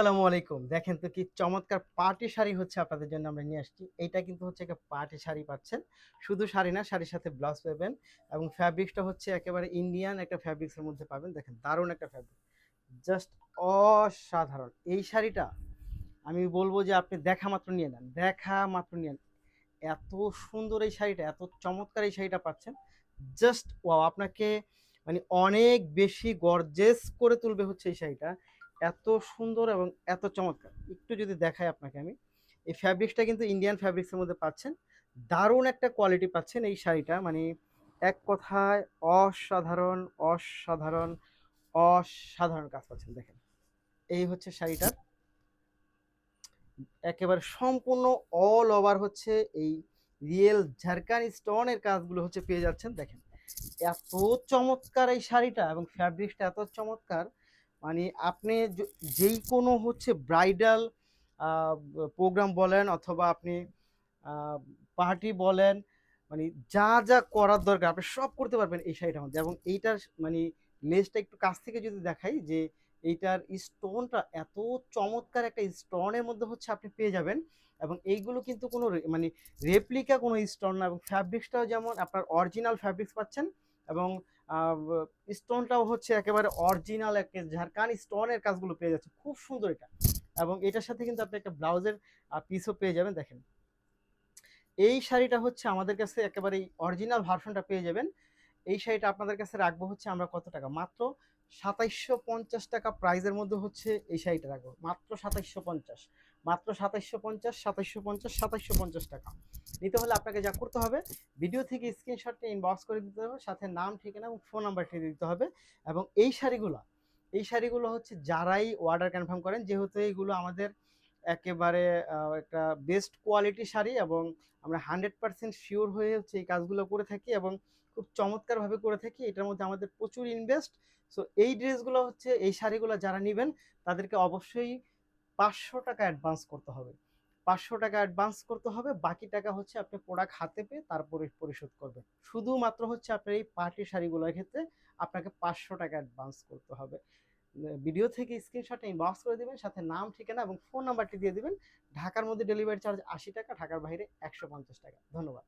আসসালামু আলাইকুম। দেখেন তো কি চমৎকার পার্টি শাড়ি হচ্ছে আপনাদের জন্য আমরা নিয়ে আসছি। এইটা কিন্তু হচ্ছে একটা পার্টি শাড়ি পাচ্ছেন। শুধু শাড়ি না, শাড়ির সাথে ব্লাউজ পাবেন এবং ফ্যাব্রিক্সটা হচ্ছে একেবারে ইন্ডিয়ান একটা ফ্যাব্রিক্স এর মধ্যে পাবেন। দেখেন দারুণ একটা ফ্যাব্রিক। জাস্ট অসাধারণ। এই শাড়িটা আমি বলব যে আপনি দেখা মাত্র নিয়ে নেন। দেখা মাত্র নিয়ে নেন। এত সুন্দর এই শাড়িটা, এত চমৎকার এই শাড়িটা পাচ্ছেন। Just wow! আপনাকে মানে অনেক বেশি গর্জিয়াস করে তুলবে হচ্ছে এই শাড়িটা। এত সুন্দর এবং এত চমৎকার। একটু যদি দেখাই আপনাকে আমি, এই ফ্যাব্রিক্সটা কিন্তু ইন্ডিয়ান ফ্যাব্রিক্সের মধ্যে পাচ্ছেন। দারুণ একটা কোয়ালিটি পাচ্ছেন এই শাড়িটা। মানে এক কথায় অসাধারণ, অসাধারণ, অসাধারণ কাজ পাচ্ছেন দেখেন। এই হচ্ছে শাড়িটার একেবারে সম্পূর্ণ অল ওভার হচ্ছে এই রিয়েল ঝাড়খান্ড স্টোনের কাজগুলো হচ্ছে পেয়ে যাচ্ছেন দেখেন। এত চমৎকার এই শাড়িটা এবং ফ্যাব্রিক্সটা এত চমৎকার, মানে আপনি যেই কোনো হচ্ছে ব্রাইডাল প্রোগ্রাম বলেন অথবা আপনি পার্টি বলেন, মানে যা যা করার দরকার আপনি সব করতে পারবেন এই শাড়িটার মধ্যে। এবং এইটার মানে লেসটা একটু কাছ থেকে যদি দেখাই যে এইটার স্টোনটা এত চমৎকার একটা স্টোনের মধ্যে হচ্ছে আপনি পেয়ে যাবেন। এবং এইগুলো কিন্তু কোনো মানে রেপ্লিকা কোনো স্টোন না, এবং ফ্যাব্রিক্সটাও যেমন আপনার অরিজিনাল ফ্যাব্রিক্স পাচ্ছেন এবং স্টোনটাও হচ্ছে একেবারে অরিজিনাল একটা ঝাড়খান্ড স্টোনের কাজগুলো পেয়ে যাচ্ছে। খুব সুন্দর এটা। এবং এটার সাথে কিন্তু আপনি একটা ব্লাউজের পিসও পেয়ে যাবেন দেখেন। এই শাড়িটা হচ্ছে আমাদের কাছে একেবারে অরিজিনাল ভার্সনটা পেয়ে যাবেন। এই শাড়িটা আপনাদের কাছে রাখবো হচ্ছে আমরা কত টাকা? মাত্র ২৭৫০ টাকা প্রাইজের মধ্যে হচ্ছে এই শাড়িটা রাখবো। মাত্র ২৭৫০, মাত্র ২৭৫০, ২৭৫০, ২৭৫০ টাকা। নিতে হলে আপনাকে যা করতে হবে, ভিডিও থেকে স্ক্রিনশটটা ইনবক্স করে দিতে হবে, সাথে নাম, ঠিকানা এবং ফোন নাম্বারটি দিতে হবে। এবং এই শাড়িগুলো হচ্ছে যারাই অর্ডার কনফার্ম করেন, যেহেতু এইগুলো আমাদের একেবারে একটা বেস্ট কোয়ালিটি শাড়ি এবং আমরা 100% শিওর হয়ে হচ্ছে এই কাজগুলো করে থাকি এবং খুব চমৎকারভাবে করে থাকি। এটার মধ্যে আমাদের প্রচুর ইনভেস্ট। সো এই ড্রেসগুলো হচ্ছে, এই শাড়িগুলো যারা নিবেন তাদেরকে অবশ্যই ৳৫০০ অ্যাডভান্স করতে হবে। ৳৫০০ অ্যাডভান্স করতে হবে। বাকি টাকা হচ্ছে আপনি প্রোডাক্ট হাতে পেয়ে তারপরে পরিশোধ করবেন। শুধুমাত্র হচ্ছে আপনার এই পার্টি শাড়িগুলোর ক্ষেত্রে আপনাকে ৳৫০০ অ্যাডভান্স করতে হবে। ভিডিও থেকে স্ক্রিনশট ইনবক্স করে দিবেন, সাথে নাম, ঠিকানা এবং ফোন নাম্বারটি দিয়ে দিবেন। ঢাকার মধ্যে ডেলিভারি চার্জ ৳৮০, ঢাকার বাইরে ৳১৫০। ধন্যবাদ।